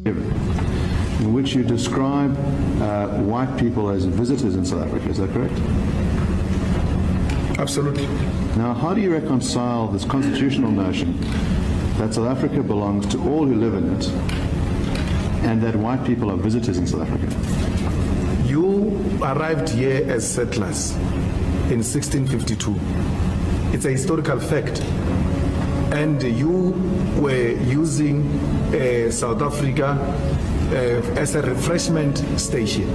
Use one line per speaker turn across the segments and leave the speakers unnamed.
in which you describe white people as visitors in South Africa. Is that correct?
Absolutely.
Now, how do you reconcile this constitutional notion that South Africa belongs to all who live in it and that white people are visitors in South Africa?
You arrived here as settlers in 1652. It's a historical fact. And you were using South Africa as a refreshment station.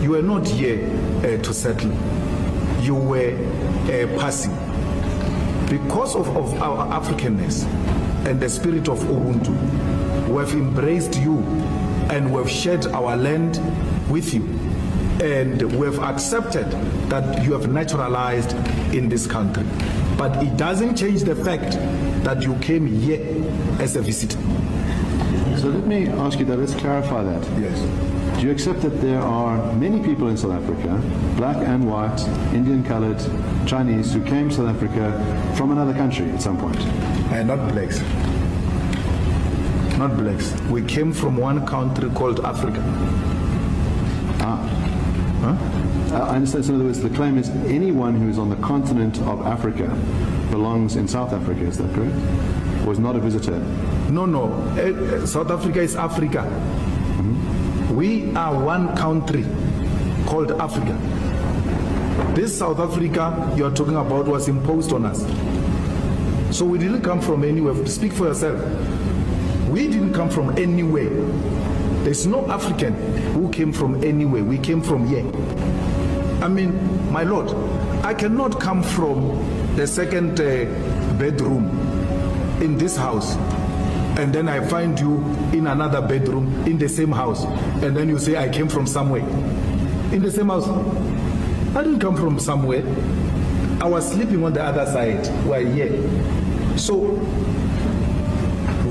You were not here to settle. You were passing. Because of our Africanness and the spirit of Ubuntu, we have embraced you and we have shared our land with you. And we have accepted that you have naturalized in this country. But it doesn't change the fact that you came here as a visitor.
So let me ask you that, let's clarify that.
Yes.
Do you accept that there are many people in South Africa, black and white, Indian colored, Chinese, who came to South Africa from another country at some point?
Not blacks. Not blacks. We came from one country called Africa.
I understand. So in other words, the claim is anyone who is on the continent of Africa belongs in South Africa. Is that correct? Or is not a visitor?
No. South Africa is Africa. We are one country called Africa. This South Africa you are talking about was imposed on us. So we didn't come from anywhere. Speak for yourself. We didn't come from anywhere. There's no African who came from anywhere. We came from here. I mean, my Lord, I cannot come from the second bedroom in this house and then I find you in another bedroom in the same house and then you say I came from somewhere. In the same house. I didn't come from somewhere. I was sleeping on the other side while here. So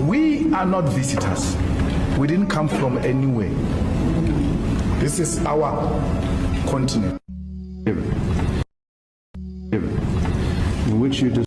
we are not visitors. We didn't come from anywhere. This is our continent.